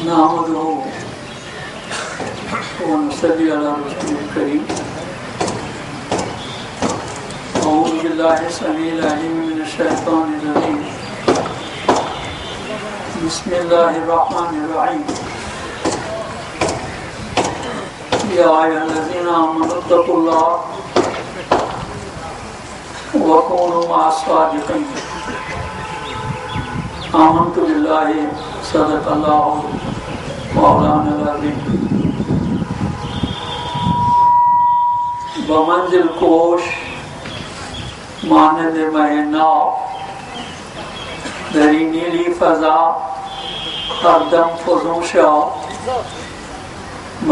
نحمده ونصلي على رسول الكريم. أعوذ بالله السميع العليم من الشيطان الرجيم. بسم الله الرحمن الرحيم. يا أيها الذين آمنوا اتقوا الله وكونوا مع الصادقين. آمنت بالله صدق الله مولانا العظيم. بمنزل کوش مانند مہنا دری نیلی فضا ہر دم فزوں شاہ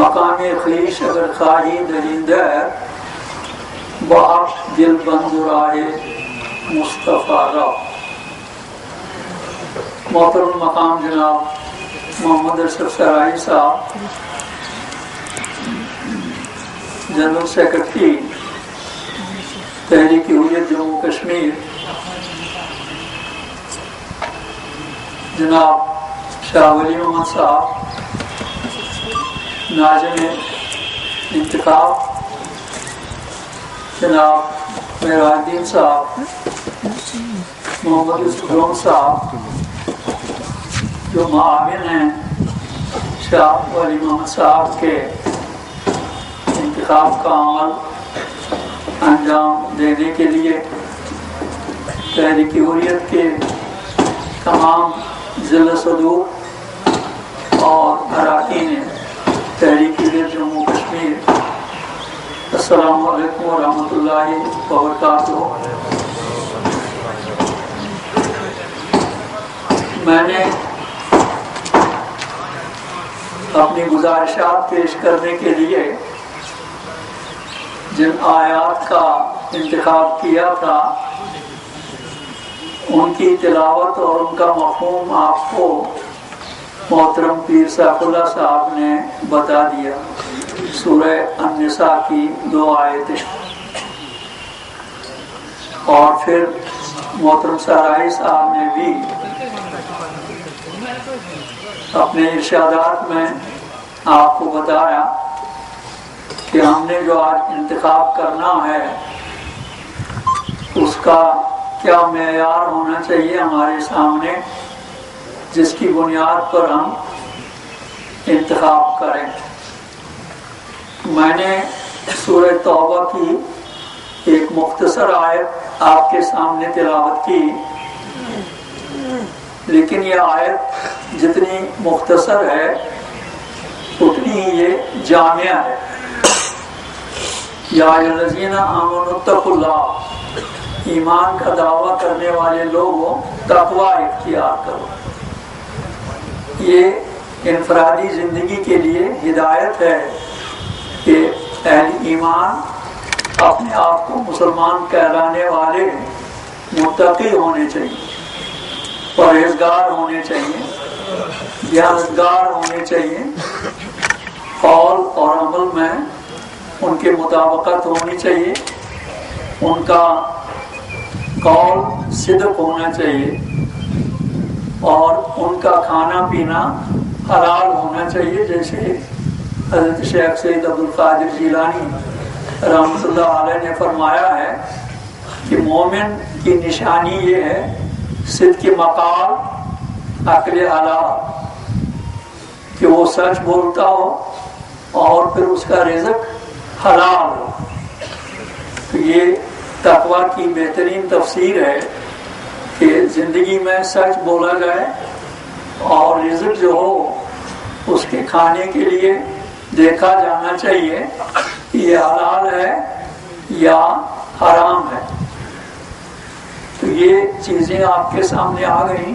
مقام خویش اگر خواہی درندر بخش دل بند راہ مصطفیٰ را. محترم مقام جناب محمد اشرف سرائی صاحب، جنرل سیکرٹری تحریک حریت جموں کشمیر، جناب شاہ ولی محمد صاحب ناظم انتخاب، جناب معراج الدین صاحب، محمد یوسف صاحب جو معاون ہیں شاہ ولی محمد صاحب کے انتخاب کا عمل انجام دینے کے لیے، تحریک حریت کے تمام ضلع صدور اور اراکین تحریک حریت جموں کشمیر، السلام علیکم ورحمۃ اللہ وبرکاتہ. میں نے اپنی گزارشات پیش کرنے کے لیے جن آیات کا انتخاب کیا تھا ان کی تلاوت اور ان کا مفہوم آپ کو محترم پیر سیف اللہ صاحب نے بتا دیا. سورہ النساء کی 2 آیتیں، اور پھر محترم سرائی صاحب نے بھی اپنے ارشادات میں آپ کو بتایا کہ ہم نے جو آج انتخاب کرنا ہے اس کا کیا معیار ہونا چاہیے ہمارے سامنے جس کی بنیاد پر ہم انتخاب کریں. میں نے سورہ توبہ کی ایک مختصر آیت آپ کے سامنے تلاوت کی، لیکن یہ آیت جتنی مختصر ہے اتنی ہی یہ جامع ہے. یا الذین آمنوا اتقوا اللہ، ایمان کا دعویٰ کرنے والے لوگوں تقوی اختیار کرو. یہ انفرادی زندگی کے لیے ہدایت ہے کہ اہل ایمان اپنے آپ کو مسلمان کہلانے والے متقی ہونے چاہیے، پرہیزگار ہونے چاہیے، دیانتگار ہونے چاہیے، قول اور عمل میں ان کے مطابقت ہونی چاہیے، ان کا قول صدق ہونا چاہیے، اور ان کا کھانا پینا حلال ہونا چاہیے. جیسے حضرت شیخ سید عبدالقادر جیلانی رحمۃ اللہ علیہ نے فرمایا ہے کہ مومن کی نشانی یہ ہے صدق مقال عقل حلال، کہ وہ سچ بولتا ہو اور پھر اس کا رزق حلال ہو. تو یہ تقویٰ کی بہترین تفسیر ہے کہ زندگی میں سچ بولا جائے اور رزق جو ہو اس کے کھانے کے لیے دیکھا جانا چاہیے کہ یہ حلال ہے یا حرام ہے. تو یہ چیزیں آپ کے سامنے آ گئیں.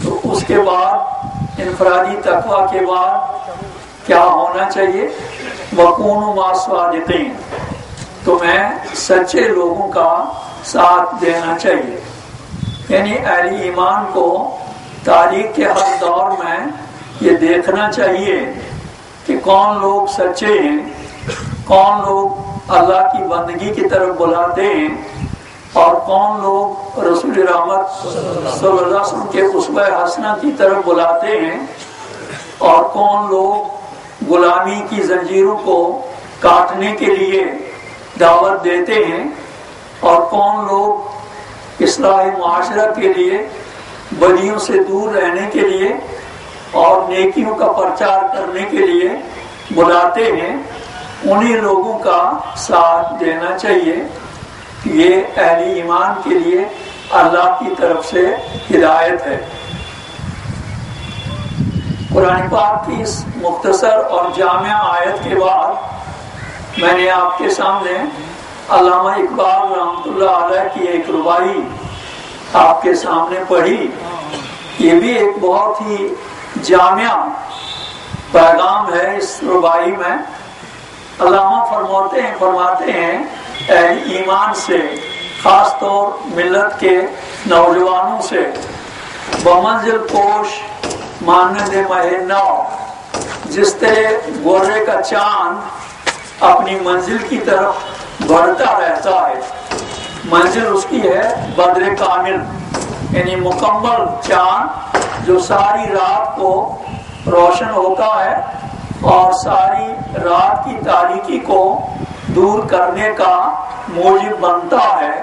تو اس کے بعد انفرادی تقویٰ کے بعد کیا ہونا چاہیے؟ وَكُونُوا مَعَ الصَّادِقِينَ، تمہیں سچے لوگوں کا ساتھ دینا چاہیے. یعنی اہل ایمان کو تاریخ کے ہر دور میں یہ دیکھنا چاہیے کہ کون لوگ سچے ہیں، کون لوگ اللہ کی بندگی کی طرف بلاتے ہیں، اور کون لوگ رسول رحمت صلی اللہ علیہ وسلم کے اسوہ حسنہ کی طرف بلاتے ہیں. اور کون لوگ غلامی کی زنجیروں کو کاٹنے کے لیے دعوت دیتے ہیں، اور کون لوگ اصلاح معاشرہ کے لیے، بدیوں سے دور رہنے کے لیے اور نیکیوں کا پرچار کرنے کے لیے بلاتے ہیں، انہی لوگوں کا ساتھ دینا چاہیے۔ یہ اہل ایمان کے لیے اللہ کی طرف سے ہدایت ہے۔ قرآن پاک کی اس مختصر اور جامع آیت کے بعد میں نے آپ کے سامنے علامہ اقبال رحمۃ اللہ علیہ کی ایک رباعی آپ کے سامنے پڑھی۔ یہ بھی ایک بہت ہی جامع پیغام ہے۔ اس رباعی میں علامہ فرماتے ہیں اہل ایمان سے، خاص طور ملت کے نوجوانوں سے، بمنزل پوش مانند مہ نو، جس طرح گورے کا چاند اپنی منزل کی طرف بڑھتا رہتا ہے۔ منزل اس کی ہے بدر کامل، یعنی مکمل چاند جو ساری رات کو روشن ہوتا ہے اور ساری رات کی تاریکی کو دور کرنے کا موجب بنتا ہے،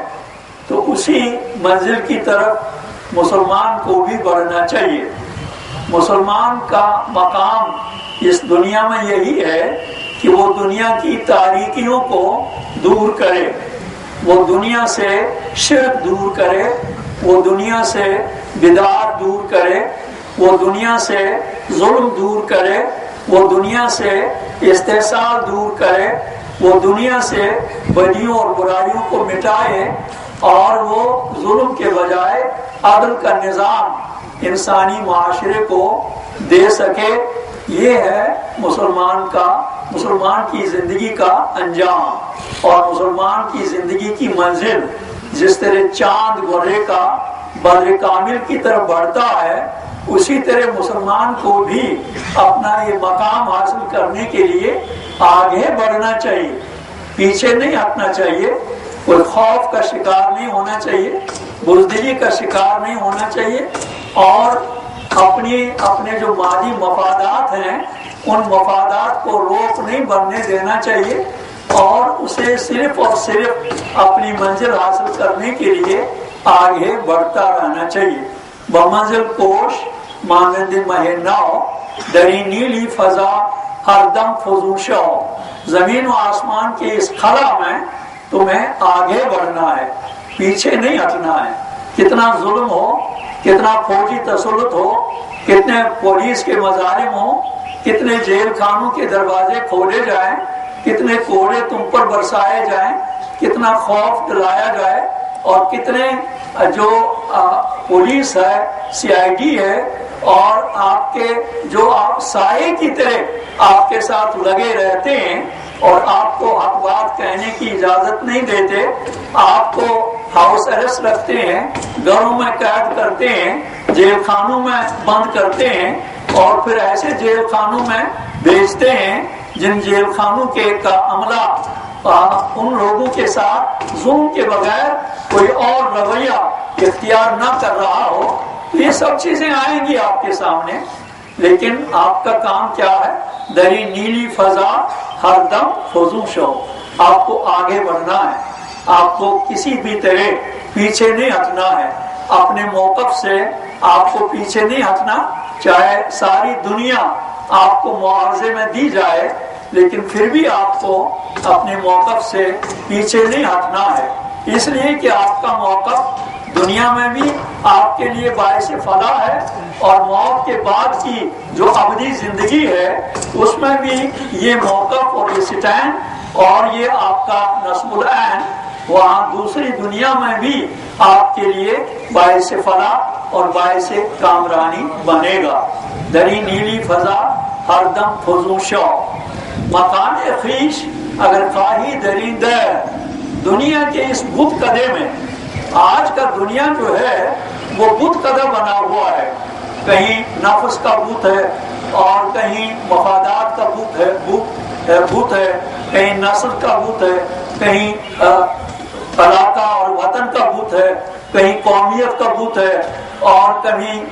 تو اسی منزل کی طرف مسلمان کو بھی بڑھنا چاہیے۔ مسلمان کا مقام اس دنیا میں یہی ہے کہ وہ دنیا کی تاریکیوں کو دور کرے، وہ دنیا سے شرک دور کرے، وہ دنیا سے بدعات دور کرے، وہ دنیا سے ظلم دور کرے، وہ دنیا سے استحصال دور کرے، وہ دنیا سے بدیوں اور برائیوں کو مٹائے، اور وہ ظلم کے بجائے عدل کا نظام انسانی معاشرے کو دے سکے۔ یہ ہے مسلمان کی زندگی کا انجام اور مسلمان کی زندگی کی منزل۔ جس طرح چاند گورے کا بدر کامل کی طرف بڑھتا ہے، اسی طرح مسلمان کو بھی اپنا یہ مقام حاصل کرنے کے لیے آگے بڑھنا چاہیے، پیچھے نہیں ہٹنا چاہیے، کوئی خوف کا شکار نہیں ہونا چاہیے، بزدلی کا شکار نہیں ہونا چاہیے، اور اپنے جو مادی مفادات ہیں ان مفادات کو روک نہیں بننے دینا چاہیے، اور اسے صرف اور صرف اپنی منزل حاصل کرنے کے لیے آگے بڑھتا رہنا چاہیے۔ بمنزل پوش مانند مہ نو، دری نیلی فضا ہر دم فزوشو، زمین و آسمان کے اس خلا میں تمہیں آگے بڑھنا ہے، پیچھے نہیں ہٹنا ہے۔ کتنا ظلم ہو، کتنا فوجی تسلط ہو، کتنے پولیس کے مظالم ہو، کتنے جیل خانوں کے دروازے کھولے جائیں، کتنے کوڑے تم پر برسائے جائیں، کتنا خوف دلایا جائے، اور کتنے جو پولیس ہے، CID ہے، اور آپ کے جو آپ سائے کی طرح آپ کے ساتھ لگے رہتے ہیں اور آپ کو حق بات کہنے کی اجازت نہیں دیتے، آپ کو ہاؤس اریسٹ رکھتے ہیں، گھروں میں قید کرتے ہیں، جیل خانوں میں بند کرتے ہیں، اور پھر ایسے جیل خانوں میں بھیجتے ہیں جن جیل خانوں کا عملہ ان لوگوں کے ساتھ ظلم کے بغیر کوئی اور رویہ اختیار نہ کر رہا ہو۔ یہ سب چیزیں آئیں گی آپ کے سامنے، لیکن آپ کا کام کیا ہے؟ دری نیلی فضا ہر دم فزوش ہو، آپ کو آگے بڑھنا ہے، آپ کو کسی بھی طرح پیچھے نہیں ہٹنا ہے، اپنے موقف سے آپ کو پیچھے نہیں ہٹنا، چاہے ساری دنیا آپ کو معاوضے میں دی جائے، لیکن پھر بھی آپ کو اپنے موقف سے پیچھے نہیں ہٹنا ہے، اس لیے کہ آپ کا موقف دنیا میں بھی آپ کے لیے باعث فلاح ہے، اور موت کے بعد کی جو ابدی زندگی ہے اس میں بھی یہ موقف اور یہ سٹینڈ اور یہ آپ کا نصب العین وہاں دوسری دنیا میں بھی آپ کے لیے باعث فلاح اور باعث کامرانی بنے گا۔ دری نیلی فضا ہر دم فزوشو، مکان خویش اگر خواہی دریندہ، دنیا کے اس بت کدے میں، آج کا دنیا جو ہے وہ بت کدہ بنا ہوا ہے، کہیں نفس کا بت ہے اور کہیں مفادات کا بت ہے، کہیں نسل کا بت ہے، کہیں علاقہ اور وطن کا بت ہے، کہیں قومیت کا بت ہے، اور کہیں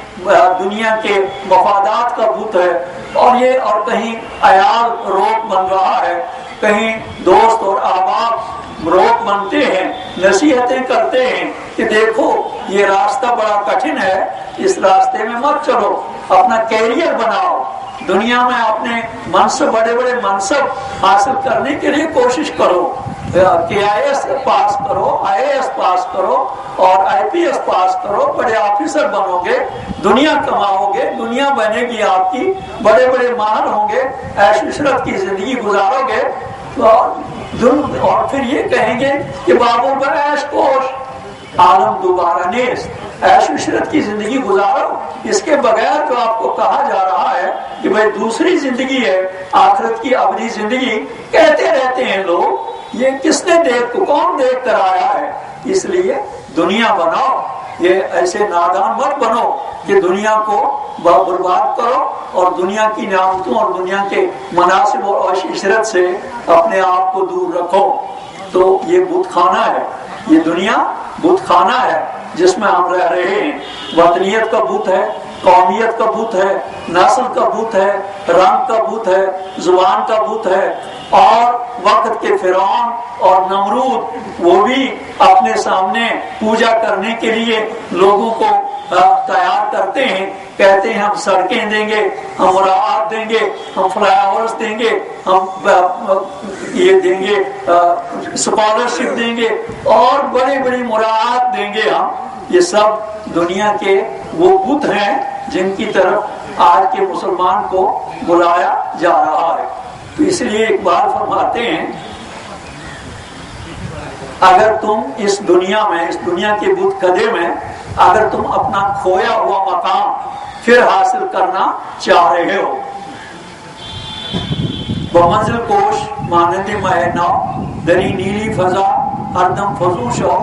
دنیا کے مفادات کا بت ہے، اور کہیں عیال روک بن رہا ہے، کہیں دوست اور احباب روک بنتے ہیں، نصیحتیں کرتے ہیں کہ دیکھو یہ راستہ بڑا کٹھن ہے، اس راستے میں مت چلو، اپنا کیریئر بناؤ، دنیا میں اپنے منصب، بڑے بڑے منصب حاصل کرنے کے لیے کوشش کرو کہ IAS پاس کرو، IAS پاس کرو اور IPS پاس کرو، بڑے آفیسر بنو گے، دنیا کماؤ گے، دنیا بنے گی آپ کی، بڑے بڑے مال ہوں گے، عیش عشرت کی زندگی گزارو گے، اور پھر یہ کہیں گے کہ بابو بر عیش کوش عالم دوبارہ نیست، عیش عشرت کی زندگی گزارو۔ اس کے بغیر جو آپ کو کہا جا رہا ہے کہ بھائی دوسری زندگی ہے، آخرت کی ابدی زندگی، کہتے رہتے ہیں لوگ، یہ کس نے کون دیکھ کر آیا ہے؟ اس لیے دنیا بناؤ، یہ ایسے نادان مت بنو کہ دنیا کو برباد کرو اور دنیا کی نعمتوں اور دنیا کے مناسب اور عشرت سے اپنے آپ کو دور رکھو۔ تو یہ بت خانہ ہے، یہ دنیا بت خانہ ہے جس میں ہم رہ رہے ہیں۔ وطنیت کا بت ہے، قومیت کا بت ہے، نسل کا بت ہے، رنگ کا بت ہے، زبان کا بت ہے، اور وقت کے فرعون اور نمرود وہ بھی اپنے سامنے پوجا کرنے کے لیے لوگوں کو تیار کرتے ہیں، کہتے ہیں ہم سڑکیں دیں گے، ہم مراعات دیں گے، ہم فلائی اوورس دیں گے، ہم یہ دیں گے، اسکالرشپ دیں گے اور بڑی بڑی مراعات دیں گے ہم۔ یہ سب دنیا کے وہ بت ہیں جن کی طرف آج کے مسلمان کو بلایا جا رہا ہے۔ تو اس لیے اقبال فرماتے ہیں اگر تم اس دنیا میں، اس دنیا کے بت کدے میں اگر تم اپنا کھویا ہوا مقام پھر حاصل کرنا چاہ رہے ہو، بمنزل کوش مانند مہنا دری نیلی فضا ہردم فزوش ہو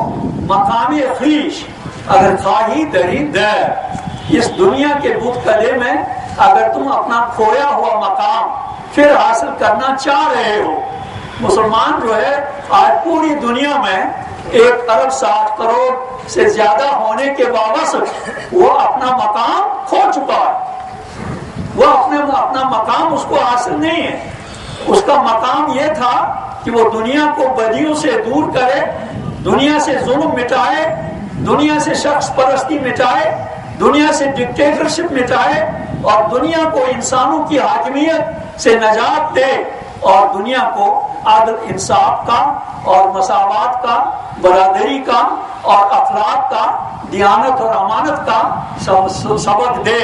مقام خویش اگر خواہی دری در۔ اس دنیا کے بت کدے میں اگر تم اپنا کھویا ہوا مقام پھر حاصل کرنا چاہ رہے ہو۔ مسلمان جو ہے آج پوری دنیا میں 1.60 کروڑ سے زیادہ ہونے کے باوجود وہ اپنا مقام کھو چکا ہے، وہ اپنا مقام اس کو حاصل نہیں ہے۔ اس کا مقام یہ تھا کہ وہ دنیا کو بدیوں سے دور کرے، دنیا سے ظلم مٹائے، دنیا سے شخص پرستی مٹائے، دنیا سے ڈکٹیٹرشپ مٹائے اور دنیا کو انسانوں کی حاکمیت سے نجات دے اور دنیا کو عدل انصاف کا اور مساوات کا، برادری کا اور اخلاق کا، دیانت اور امانت کا سبق دے۔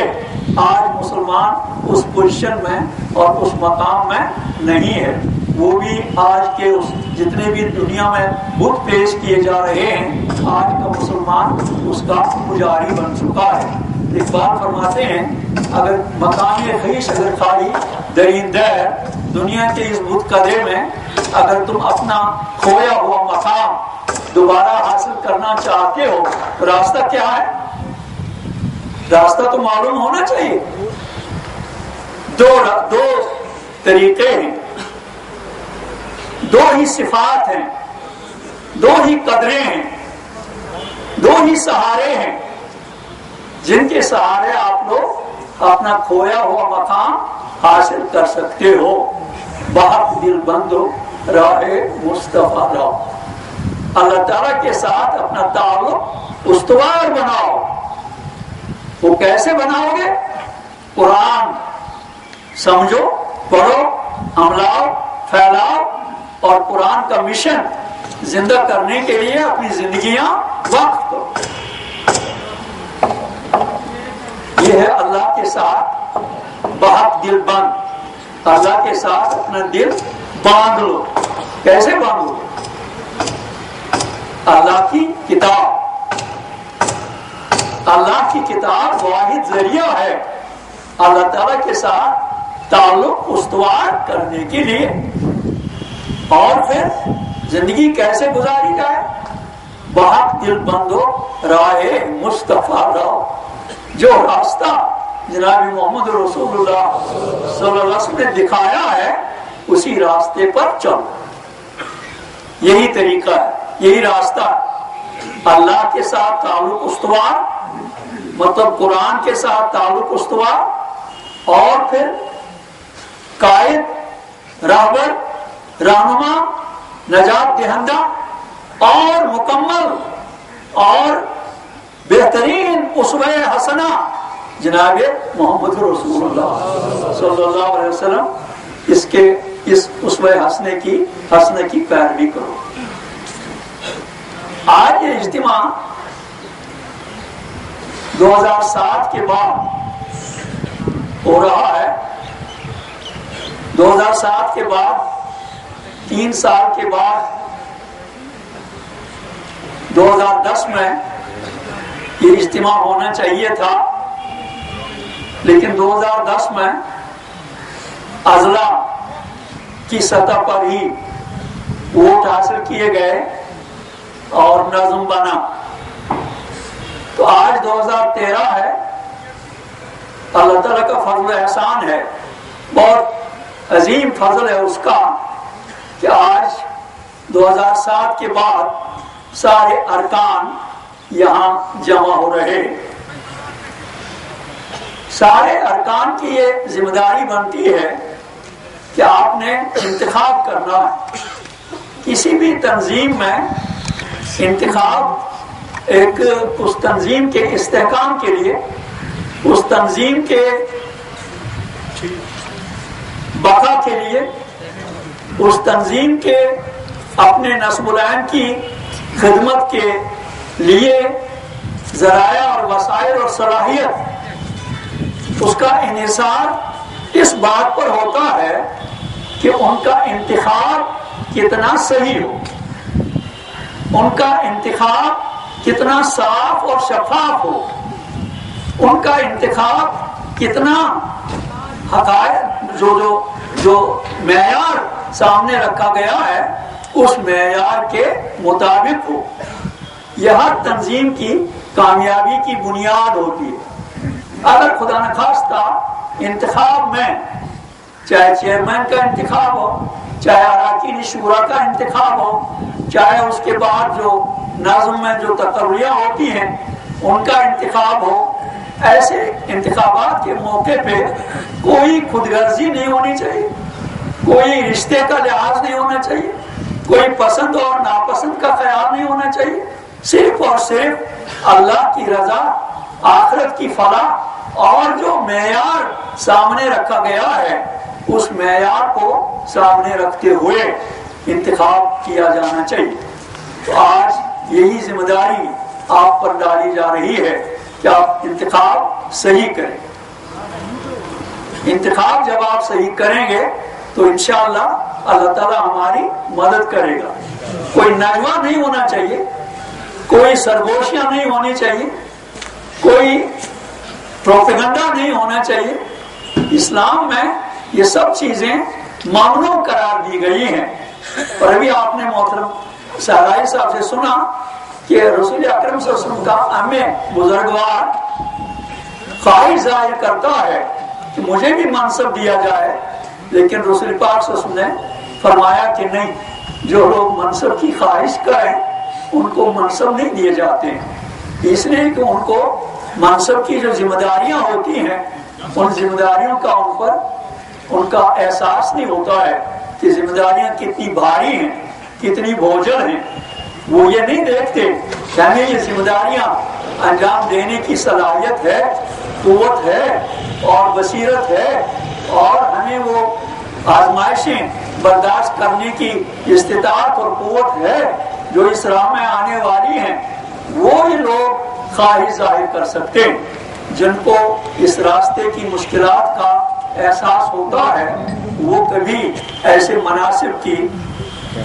آج مسلمان اس پوزیشن میں اور اس مقام میں نہیں ہے۔ وہ بھی آج کے جتنے بھی دنیا میں بت پیش کیے جا رہے ہیں، آج کا مسلمان اس کا پجاری بن چکا ہے۔ اقبال فرماتے ہیں اگر مقام خویش اگر خواہی درندہ، دنیا کے اس بت کدے میں اگر تم اپنا کھویا ہوا مقام دوبارہ حاصل کرنا چاہتے ہو، راستہ کیا ہے؟ راستہ تو معلوم ہونا چاہیے۔ دو طریقے ہیں، دو ہی صفات ہیں، دو ہی قدریں ہیں، دو ہی سہارے ہیں جن کے سہارے آپ لوگ اپنا کھویا ہوا مقام حاصل کر سکتے ہو۔ بحق دل بندو راہ مصطفیٰ راہ، اللہ تعالیٰ کے ساتھ اپنا تعلق استوار بناؤ۔ وہ کیسے بناؤ گے؟ قرآن سمجھو، پڑھو، عملاؤ، پھیلاؤ اور قرآن کا مشن زندہ کرنے کے لیے اپنی زندگیاں وقف کرو۔ یہ ہے اللہ کے ساتھ بحق دل بند، اللہ کے ساتھ اپنا دل باندھ لو۔ کیسے باندھو؟ اللہ کی کتاب، اللہ کی کتاب واحد ذریعہ ہے اللہ تعالیٰ کے ساتھ تعلق استوار کرنے کے لیے۔ اور پھر زندگی کیسے گزاری جائے؟ بحق دل بندو راہ مصطفیٰ راہ، جو راستہ جناب محمد رسول اللہ صلی اللہ علیہ وسلم نے دکھایا ہے اسی راستے پر چلو۔ یہی طریقہ ہے، یہی راستہ، اللہ کے ساتھ تعلق استوار، مطلب قرآن کے ساتھ تعلق استوار، اور پھر قائد، راہبر، رہنما، نجات دہندہ اور مکمل اور بہترین اسوہ حسنہ جناب محمد رسول اللہ صلی اللہ علیہ وسلم، اس اسوہ حسنہ کی پیروی کرو۔ آج یہ اجتماع 2007 کے بعد ہو رہا ہے۔ 2007 کے بعد 3 سال کے بعد 2010 میں یہ اجتماع ہونا چاہیے تھا، لیکن 2010 میں اضلاع کی سطح پر ہی ووٹ حاصل کیے گئے اور نظم بنا۔ تو آج 2013 ہے، اللہ تعالیٰ کا فضل و احسان ہے، بہت عظیم فضل ہے اس کا کہ آج 2007 کے بعد سارے ارکان یہاں جمع ہو رہے۔ سارے ارکان کی یہ ذمہ داری بنتی ہے کہ آپ نے انتخاب کرنا ہے۔ کسی بھی تنظیم میں انتخاب ایک اس تنظیم کے استحکام کے لیے، اس تنظیم کے بقا کے لیے، اس تنظیم کے اپنے نصب العین کی خدمت کے لیے ذرائع اور وسائل اور صلاحیت، اس کا انحصار اس بات پر ہوتا ہے کہ ان کا انتخاب کتنا صحیح ہو، ان کا انتخاب کتنا صاف اور شفاف ہو، ان کا انتخاب کتنا حقائق جو معیار سامنے رکھا گیا ہے اس معیار کے مطابق ہو۔ یہ ہر تنظیم کی کامیابی کی بنیاد ہوتی ہے۔ اگر خدا نخواستہ انتخاب میں چاہے چیئرمین کا انتخاب ہو، چاہے اراکین شورا کا انتخاب ہو، چاہے اس کے بعد جو نظم میں جو تقرریاں ہوتی ہیں ان کا انتخاب ہو، ایسے انتخابات کے موقع پہ کوئی خود غرضی نہیں ہونی چاہیے، کوئی رشتے کا لحاظ نہیں ہونا چاہیے، کوئی پسند اور ناپسند کا خیال نہیں ہونا چاہیے۔ صرف اور صرف اللہ کی رضا، آخرت کی فلاح اور جو معیار سامنے رکھا گیا ہے اس معیار کو سامنے رکھتے ہوئے انتخاب کیا جانا چاہیے۔ تو آج یہی ذمہ داری آپ پر ڈالی جا رہی ہے کہ آپ انتخاب صحیح کریں۔ انتخاب جب آپ صحیح کریں گے تو انشاءاللہ اللہ تعالیٰ ہماری مدد کرے گا۔ کوئی نجوہ نہیں ہونا چاہیے، کوئی سرگوشیاں نہیں ہونی چاہیے، کوئی پروپیگنڈا نہیں ہونا چاہیے۔ اسلام میں یہ سب چیزیں ممنوع قرار دی گئی ہیں۔ اور ابھی آپ نے محترم سہرائی صاحب سے سنا کہ رسول اکرم صلی اللہ علیہ وسلم کا ہمیں بزرگوار خواہش ظاہر کرتا ہے کہ مجھے بھی منصب دیا جائے، لیکن رسول پاک صلی اللہ علیہ وسلم نے فرمایا کہ نہیں، جو لوگ منصب کی خواہش کریں ان کو منصب نہیں دیے جاتے ہیں، اس لیے کہ ان کو منصب کی جو ذمہ داریاں ہوتی ہیں ان ذمہ داریوں کا ان پر ان کا احساس نہیں ہوتا ہے کہ ذمہ داریاں کتنی بھاری ہیں، کتنی بوجھل ہیں۔ وہ یہ نہیں دیکھتے کہ ہمیں یہ ذمہ داریاں انجام دینے کی صلاحیت ہے، قوت ہے اور بصیرت ہے، اور ہمیں وہ آزمائشیں برداشت کرنے کی استطاعت اور قوت ہے جو اس راہ میں آنے والی ہیں۔ وہی لوگ خواہش ظاہر کر سکتے ہیں جن کو اس راستے کی مشکلات کا احساس ہوتا ہے، وہ کبھی ایسے مناصب کی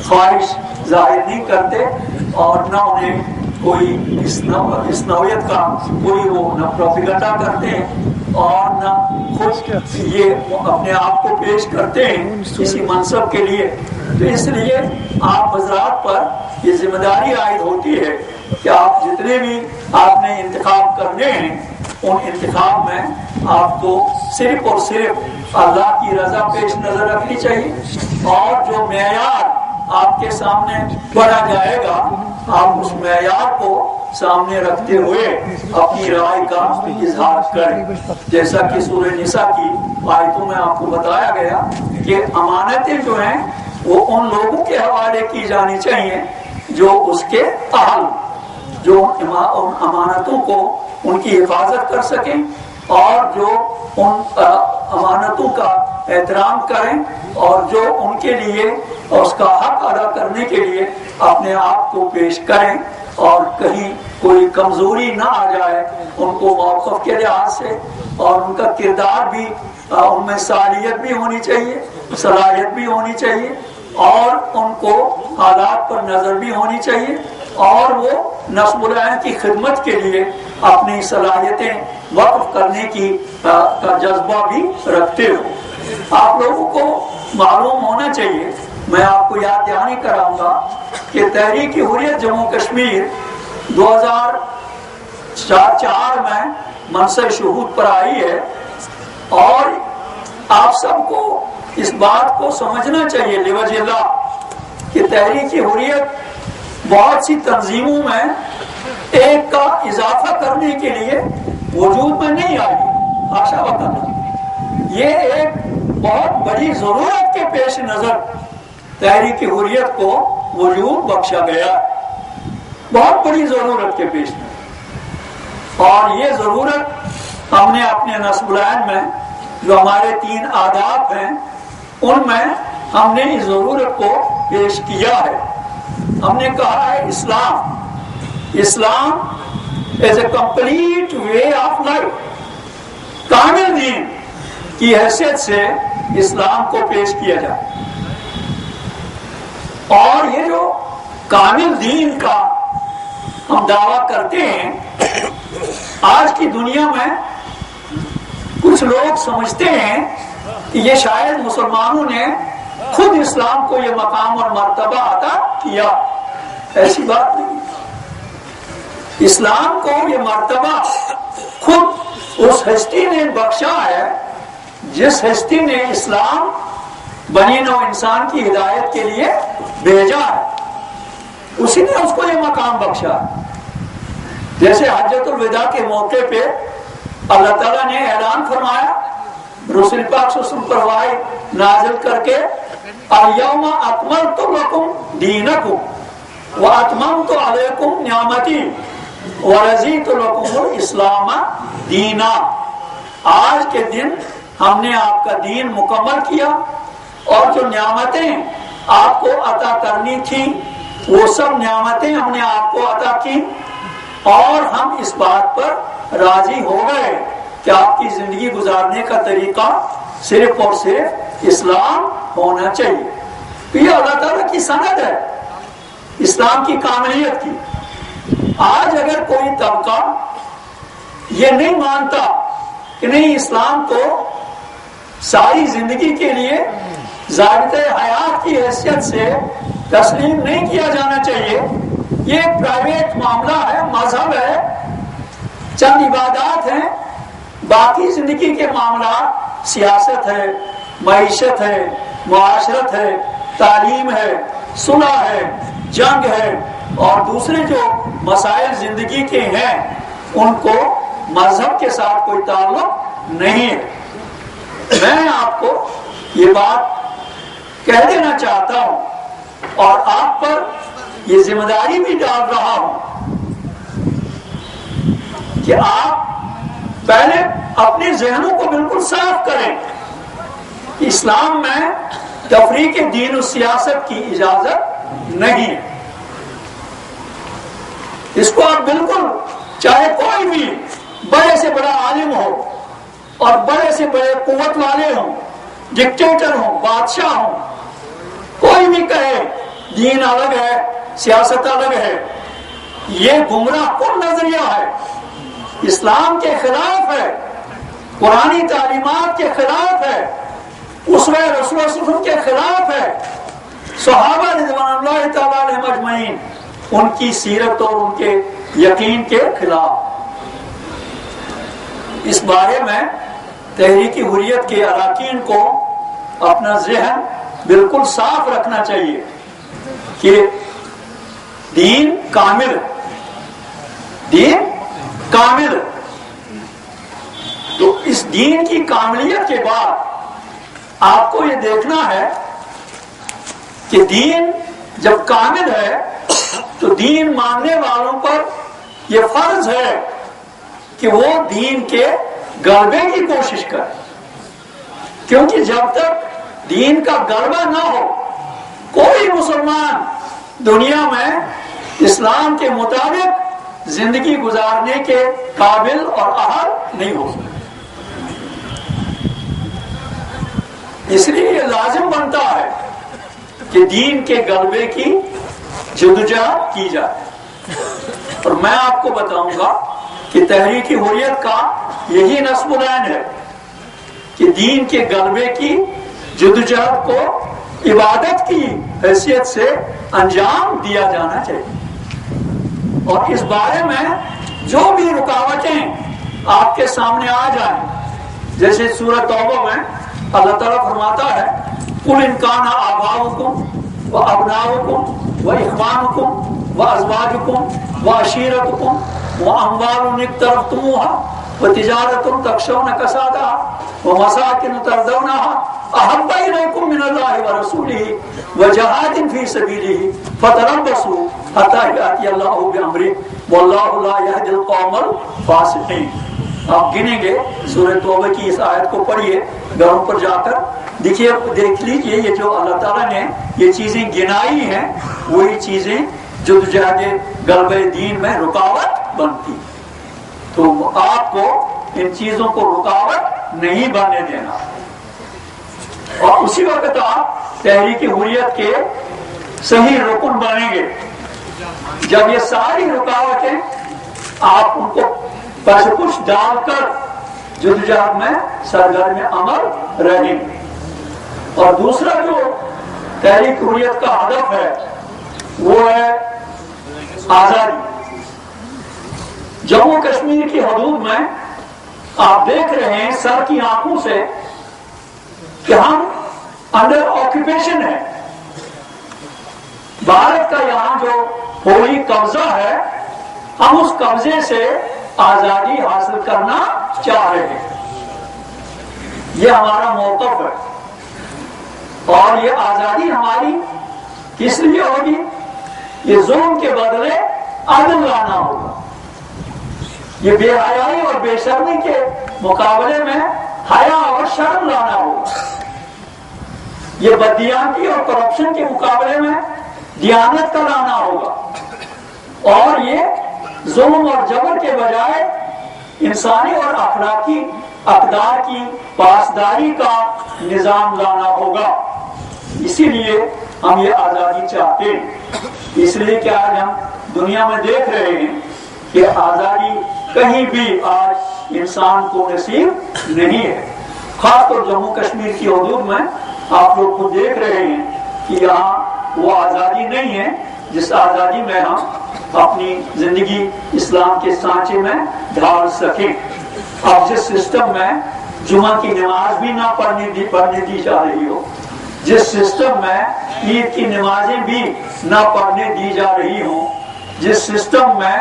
خواہش ظاہر نہیں کرتے اور نہ انہیں کوئی اس نوعیت کا کوئی وہ نہ پروپیگنڈا کرتے ہیں اور نہ خود یہ اپنے آپ کو پیش کرتے ہیں کسی منصب کے لیے۔ تو اس لیے آپ حضرات پر یہ ذمہ داری عائد ہوتی ہے کہ آپ جتنے بھی آپ نے انتخاب کرنے ہیں ان انتخاب میں آپ کو صرف اور صرف اللہ کی رضا پیش نظر رکھنی چاہیے، اور جو معیار آپ کے سامنے پڑا جائے گا آپ اس معیار کو سامنے رکھتے ہوئے اپنی رائے کا اظہار کریں. جیسا کہ سورہ نساء کی آیتوں میں آپ کو بتایا گیا کہ امانتیں جو ہیں وہ ان لوگوں کے حوالے کی جانی چاہیے جو اس کے اہل، جو ان امانتوں کو ان کی حفاظت کر سکیں اور جو ان امانتوں کا احترام کریں اور جو ان کے لیے اس کا حق ادا کرنے کے لیے اپنے آپ کو پیش کریں اور کہیں کوئی کمزوری نہ آ جائے ان کو موقف کے لحاظ سے، اور ان کا کردار بھی ان میں صلاحیت بھی ہونی چاہیے، صلاحیت بھی ہونی چاہیے، اور ان کو حالات پر نظر بھی ہونی چاہیے، اور وہ نصب العین کی خدمت کے لیے اپنی صلاحیتیں وقف کرنے کا جذبہ بھی رکھتے ہو. آپ لوگوں کو معلوم ہونا چاہیے، میں آپ کو یاد دہانی کراؤں گا کہ تحریک حریت جموں کشمیر 2004 میں منصب شہود پر آئی ہے، اور آپ سب کو اس بات کو سمجھنا چاہیے لوجہ اللہ کہ تحریک حریت بہت سی تنظیموں میں ایک کا اضافہ کرنے کے لیے وجود میں نہیں آئی، حاشا وکلا. یہ ایک بہت بڑی ضرورت کے پیش نظر تحریک حریت کو وجود بخشا گیا، بہت بڑی ضرورت کے پیش نظر. اور یہ ضرورت ہم نے اپنے نصب العین میں جو ہمارے 3 آداب ہیں ان میں ہم نے اس ضرورت کو پیش کیا ہے. ہم نے کہا ہے Islam is a complete way of life, کامل دین کی حیثیت سے اسلام کو پیش کیا جائے. اور یہ جو کامل دین کا ہم دعویٰ کرتے ہیں، آج کی دنیا میں کچھ لوگ سمجھتے ہیں کہ یہ شاید مسلمانوں نے خود اسلام کو یہ مقام اور مرتبہ عطا کیا. ایسی بات نہیں. اسلام کو یہ مرتبہ خود اس ہستی نے بخشا ہے جس ہستی نے اسلام بنی نوع انسان کی ہدایت کے لیے بھیجا ہے، اسی نے اس کو یہ مقام بخشا. جیسے حجۃ الوداع کے موقع پہ اللہ تعالیٰ نے اعلان فرمایا، رسول پاک صلی اللہ علیہ وسلم پر وحی نازل کر کے الیوم اکملت لکم دینکم واتممت علیکم نعمتی ورضیت لکم الاسلام دینا. آج کے دن ہم نے آپ کا دین مکمل کیا اور جو نعمتیں آپ کو عطا کرنی تھی وہ سب نعمتیں ہم نے آپ کو عطا کی، اور ہم اس بات پر راضی ہو گئے کہ آپ کی زندگی گزارنے کا طریقہ صرف اور صرف اسلام ہونا چاہیے. تو یہ اللہ تعالیٰ کی سند ہے اسلام کی کاملیت کی. آج اگر کوئی طبقہ یہ نہیں مانتا کہ نہیں اسلام کو ساری زندگی کے لیے ضابطۂ حیات کی حیثیت سے تسلیم نہیں کیا جانا چاہیے، یہ ایک پرائیویٹ معاملہ ہے، مذہب ہے، چند عبادات ہیں، باقی زندگی کے معاملات سیاست ہے، معیشت ہے، معاشرت ہے، تعلیم ہے، صلح ہے، جنگ ہے، اور دوسرے جو مسائل زندگی کے ہیں ان کو مذہب کے ساتھ کوئی تعلق نہیں ہے. میں آپ کو یہ بات کہہ دینا چاہتا ہوں اور آپ پر یہ ذمہ داری بھی ڈال رہا ہوں کہ آپ پہلے اپنے ذہنوں کو بالکل صاف کریں. اسلام میں تفریق دین و سیاست کی اجازت نہیں ہے. اس کو آپ بالکل، چاہے کوئی بھی بڑے سے بڑا عالم ہو اور بڑے سے بڑے قوت والے ہوں، ڈکٹیٹر ہوں، بادشاہ ہوں، کوئی بھی کہے دین الگ ہے سیاست الگ ہے، یہ گمراہ کن نظریہ ہے، اسلام کے خلاف ہے، قرآنی تعلیمات کے خلاف ہے، اسوہ رسول اللہ صلی اللہ علیہ وسلم کے خلاف ہے، صحابہ رضوان اللہ تعالیٰ علیہم اجمعین ان کی سیرت اور ان کے یقین کے خلاف. اس بارے میں تحریک حریت کے اراکین کو اپنا ذہن بالکل صاف رکھنا چاہیے کہ دین کامل، دین کامل. تو اس دین کی کاملیت کے بعد آپ کو یہ دیکھنا ہے کہ دین جب کامل ہے تو دین ماننے والوں پر یہ فرض ہے کہ وہ دین کے غلبے کی کوشش کرے، کیونکہ جب تک دین کا غلبہ نہ ہو کوئی مسلمان دنیا میں اسلام کے مطابق زندگی گزارنے کے قابل اور اہل نہیں ہو سکتا. اس لیے یہ لازم بنتا ہے کہ دین کے غلبے کی جدوجہد کی جائے. اور میں آپ کو بتاؤں گا کہ تحریک حریت کا یہی نصب العین ہے کہ دین کے غلبے کی جدوجہد کو عبادت کی حیثیت سے انجام دیا جانا چاہیے. اور اس بارے میں جو بھی رکاوٹیں آپ کے سامنے آ جائیں، جیسے سورۃ توبہ میں اللہ تعالیٰ فرماتا ہے قُلْ إِنْ كَانَ آبَاؤُكُمْ وَأَبْنَاؤُكُمْ وَإِخْوَانُكُمْ وَأَزْوَاجُكُمْ وَعَشِيرَتُكُمْ وَأَمْوَالٌ اقْتَرَفْتُمُوهَا وَتِجَارَةٌ تَخْشَوْنَ كَسَادَهَا وَمَسَاكِنُ تَرْضَوْنَهَا أَحَبَّ إِلَيْكُم مِّنَ اللَّهِ وَرَسُولِهِ وَجِهَادٍ فِي سَبِيلِهِ فَتَرَبَّصُوا حَتَّىٰ يَأْتِيَ اللَّهُ بِأَمْرِهِ وَاللَّهُ لَا يَهْدِي الْقَوْمَ الْفَاسِقِينَ. آپ گنیں گے سورہ توبہ کی اس آیت کو پڑھیے گھروں پر جا کر دیکھیے، دیکھ لیجئے یہ جو اللہ تعالیٰ نے یہ چیزیں گنائی ہیں وہی چیزیں جدوجہد غلبہ دین میں رکاوٹ بنتی. تو آپ کو ان چیزوں کو رکاوٹ نہیں بننے دینا. اور اسی وقت آپ تحریک حریت کے صحیح رکن بنیں گے جب یہ ساری رکاوٹیں آپ ان کو پیسے کچھ ڈال کر جدوجہد میں سرگرم عمل رہیں. اور دوسرا جو تحریک حریت کا ہدف ہے وہ ہے آزادی. جموں کشمیر کی حدود میں آپ دیکھ رہے ہیں سر کی آنکھوں سے کہ ہم انڈر آکوپیشن ہے. بھارت کا یہاں جو فوری قبضہ ہے ہم اس قبضے سے آزادی حاصل کرنا چاہ رہے ہیں. یہ ہمارا موقف ہے. اور یہ آزادی ہماری کس لیے ہوگی؟ یہ ظلم کے بدلے عدل لانا ہوگا. یہ بے حیائی اور بے شرمی کے مقابلے میں حیا اور شرم لانا ہوگا. یہ بددیانتی اور کرپشن کے مقابلے میں دیانت کا لانا ہوگا. اور یہ ظلم اور جبر کے بجائے انسانی اور اخلاقی اقدار کی پاسداری کا نظام لانا ہوگا. اسی لیے ہم یہ آزادی چاہتے ہیں. اس لیے کہ آج ہم دنیا میں دیکھ رہے ہیں کہ آزادی کہیں بھی آج انسان کو نصیب نہیں ہے. خاص طور جموں کشمیر کی حدود میں آپ لوگ خود دیکھ رہے ہیں کہ یہاں وہ آزادی نہیں ہے جس آزادی میں ہم اپنی زندگی اسلام کے سانچے میں ڈھال سکیں. اب جس سسٹم میں جمعہ کی نماز بھی نہ پڑھنے دی جا رہی ہو، جس سسٹم میں عید کی نمازیں بھی نہ پڑھنے دی جا رہی ہوں، جس سسٹم میں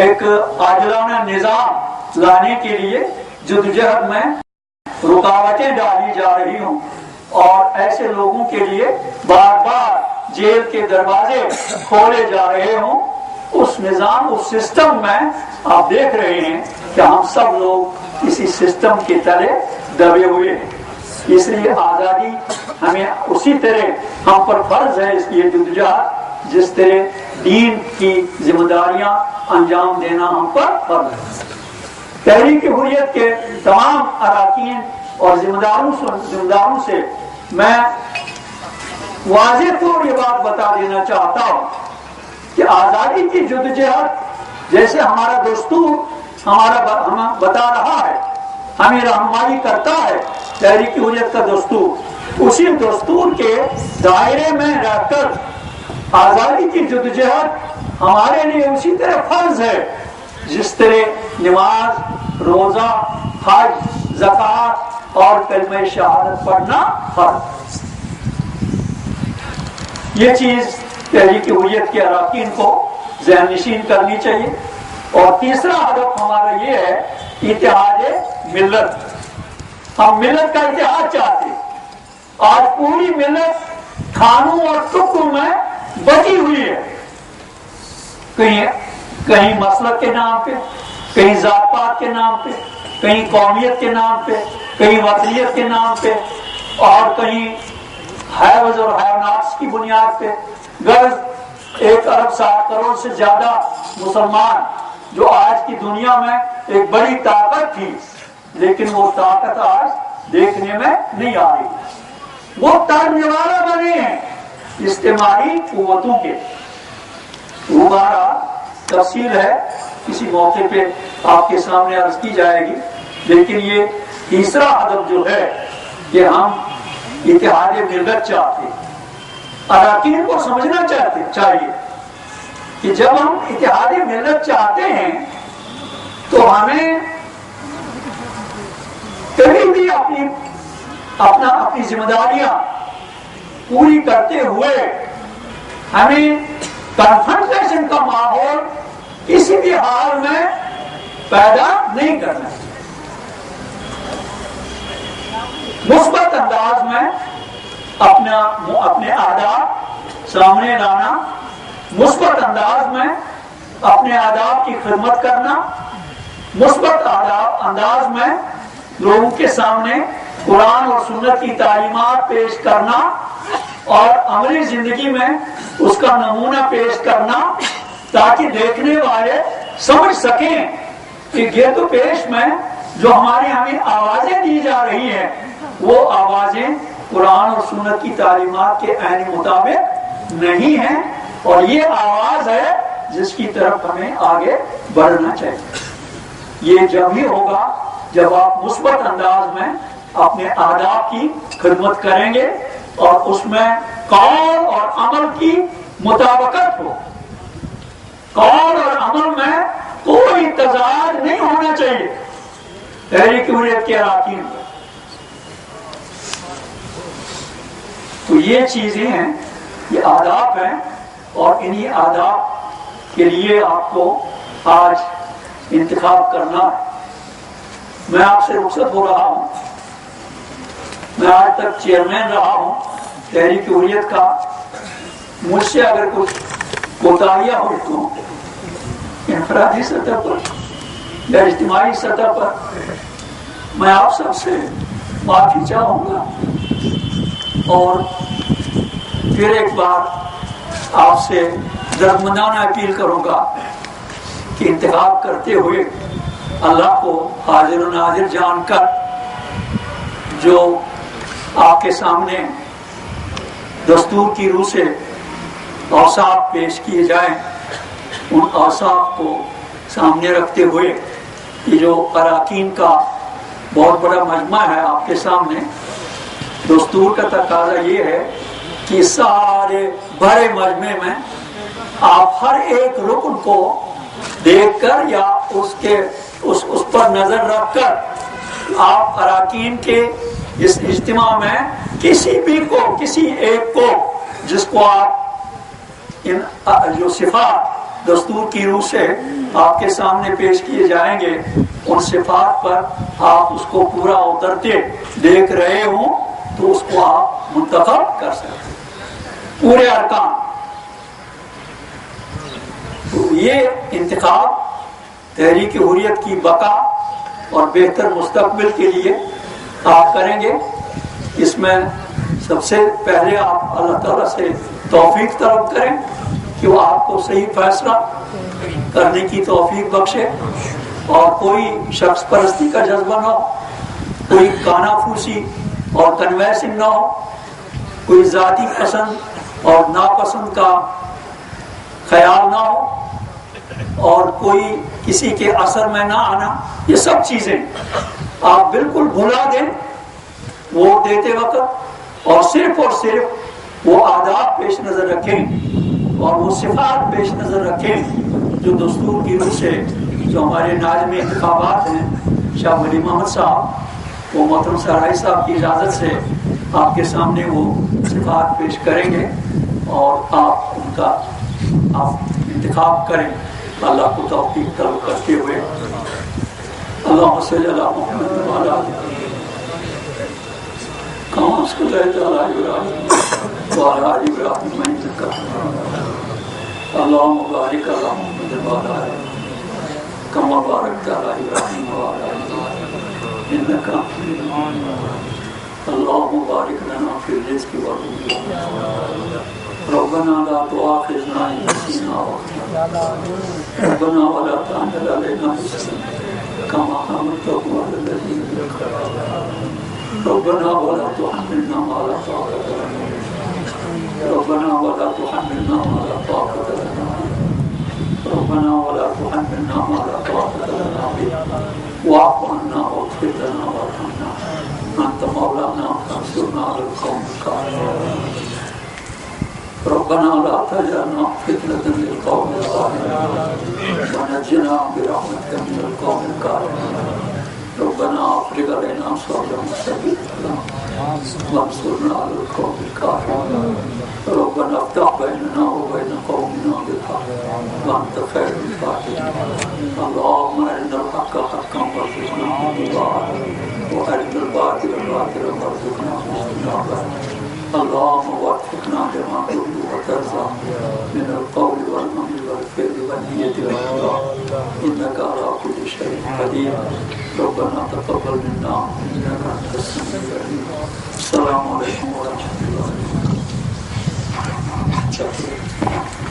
ایک عادلانہ نظام لانے کے لیے جدوجہد میں رکاوٹیں ڈالی جا رہی ہوں اور ایسے لوگوں کے لیے بار بار جیل کے دروازے کھولے جا رہے ہوں، اس نظام اس سسٹم میں آپ دیکھ رہے ہیں کہ ہم سب لوگ اسی سسٹم کے تلے دبے ہوئے ہیں. اس لیے آزادی ہمیں اسی طرح ہم پر فرض ہے اس لیے جدوجہد جس طرح دین کی ذمہ داریاں انجام دینا ہم پر فرض ہے. تحریک حریت کے تمام اراکین اور ذمہ داروں سے میں واضح طور یہ بات بتا دینا چاہتا ہوں کہ آزادی کی جدوجہد جیسے ہمارا دستور ہمیں بتا رہا ہے، ہمیں رہنمائی کرتا ہے تحریک حریت کا دستور، اسی دستور کے دائرے میں رہ کر آزادی کی جدوجہد ہمارے لیے اسی طرح فرض ہے جس طرح نماز، روزہ، حج، زکوٰۃ اور کلمہ شہادت پڑھنا فرض. یہ چیز تحریک حریت کے اراکین کو ذہن نشین کرنی چاہیے. اور تیسرا ہدف ہمارا یہ ہے اتحاد ملت. ہم ملت کا اتحاد چاہتے ہیں. آج پوری ملت کھانوں اور ٹکڑوں میں بٹی ہوئی ہے. کہیں مسلک کے نام پہ، کہیں ذات پات کے نام پہ، کہیں قومیت کے نام پہ، کہیں وطنیت کے نام پہ، اور کہیں حیوز اور حیوانات کی بنیاد پہ. غرض 1 ارب 60 کروڑ سے زیادہ مسلمان جو آج کی دنیا میں ایک بڑی طاقت تھی، لیکن وہ طاقت آج دیکھنے میں نہیں آ رہی. وہ ترنیوالہ بنے ہیں استعماری قوتوں کے. ہمارا تفصیل ہے کسی موقع پہ آپ کے سامنے عرض کی جائے گی. لیکن یہ تیسرا ہدف جو ہے کہ ہم اتحاد ملت چاہتے ہیں. اراکین کو سمجھنا چاہیے کہ جب ہم اتحاد ملت چاہتے ہیں تو ہمیں کبھی بھی اپنی ذمہ داریاں پوری کرتے ہوئے ہمیں کنفرنٹیشن کا ماحول کسی بھی حال میں پیدا نہیں کرنا. مثبت انداز میں اپنے آداب سامنے لانا، مثبت انداز میں اپنے آداب کی خدمت کرنا، مثبت انداز میں لوگوں کے سامنے قرآن اور سنت کی تعلیمات پیش کرنا اور عملی زندگی میں اس کا نمونہ پیش کرنا، تاکہ دیکھنے والے سمجھ سکیں کہ یہ تو پیش میں جو ہمیں آوازیں دی جا رہی ہیں وہ آوازیں قرآن اور سنت کی تعلیمات کے عین مطابق نہیں ہیں، اور یہ آواز ہے جس کی طرف ہمیں آگے بڑھنا چاہیے. یہ جب ہی ہوگا جب آپ مثبت انداز میں اپنے آداب کی خدمت کریں گے اور اس میں قول اور عمل کی مطابقت ہو. قول اور عمل میں کوئی تضاد نہیں ہونا چاہیے. تحریک حریت کے اراکین تو یہ چیزیں ہیں، یہ آداب ہیں، اور انہی آداب کے لیے آپ کو آج انتخاب کرنا ہے. میں آپ سے رخصت ہو رہا ہوں. میں آج تک چیئرمین رہا ہوں تحریک حریت کا. مجھ سے اگر کچھ کوتاہیاں ہو تو انفرادی سطح پر یا اجتماعی سطح پر میں آپ سب سے معافی چاہوں گا، اور پھر ایک بار آپ سے درمندانہ اپیل کروں گا کہ انتخاب کرتے ہوئے اللہ کو حاضر و ناظر جان کر جو آپ کے سامنے دستور کی روح سے اوصاف پیش کیے جائیں، ان اوصاف کو سامنے رکھتے ہوئے یہ جو اراکین کا بہت بڑا مجمع ہے آپ کے سامنے، دستور کا تقاضا یہ ہے کہ سارے بڑے مجمع میں آپ ہر ایک رکن کو دیکھ کر یا اس پر نظر رکھ کر آپ اراکین کے اس اجتماع میں کسی ایک کو جس کو آپ جو صفات دستور کی روح سے آپ کے سامنے پیش کیے جائیں گے، ان صفات پر آپ اس کو پورا اترتے دیکھ رہے ہوں تو اس کو آپ منتخب کر سکتے. پورے ارکان تو یہ انتخاب تحریک حریت کی بقا اور بہتر مستقبل کے لیے آپ کریں گے. اس میں سب سے پہلے آپ اللہ تعالیٰ سے توفیق طلب کریں کہ وہ آپ کو صحیح فیصلہ کرنے کی توفیق بخشے، اور کوئی شخص پرستی کا جذبہ نہ ہو، کوئی کانا پھوسی اور کنویسنگ نہ ہو، کوئی ذاتی پسند اور ناپسند کا خیال نہ ہو، اور کوئی کسی کے اثر میں نہ آنا. یہ سب چیزیں آپ بالکل بھلا دیں ووٹ دیتے وقت، اور صرف وہ آداب پیش نظر رکھیں اور وہ صفات پیش نظر رکھیں جو دستور کی روح سے جو ہمارے ناظم انتخابات ہیں شاہ ولی محمد صاحب، وہ محترم سرائی صاحب کی اجازت سے آپ کے سامنے وہ صفات پیش کریں گے. اور آپ ان کا آپ انتخاب کریں اللہ کو توفیق طلب کرتے ہوئے اللہم صلی علی محمد وعلی کما صلیت علی ابراہیم وعلی آل ابراہیم انک اللہم بارک علی محمد وعلی کما بارکت علی ابراہیم وعلی آل ابراہیم انک حمید مجید اللہم بارک لنا فی الرزق والعافیہ ربنا لا تؤاخذنا إن نسينا وأخطأنا ربنا ولا تحمل علينا إصرا كما حملته على الذين من قبلنا ربنا ولا تحملنا ما لا طاقة لنا ربنا ولا تحملنا ما لا طاقة لنا ربنا ولا تحملنا ما لا طاقة لنا واعف عنا واغفر لنا وارحمنا أنت مولانا فانصرنا على القوم الكافرين ربنا لا تجعلنا فتنة للقوم الظالمين ونجنا برحمتك من القوم الكافرين ربنا افرغ علينا صبرا وثبت وانصرنا على القوم الكافرين ربنا افتح بيننا وبين قومنا بالحق وانت خير الفاتحين اللهم ارنا الحق حقا وارزقنا اتباعه وارنا الباطل باطلا وارزقنا اجتنابه اللهم وفقنا لما تحب وترضى من القول والعمل والفعل والنية والإخلاص إنك على كل شيء قدير ربنا تقبل منا إنك أنت السميع العليم السلام عليكم ورحمة الله وبركاته.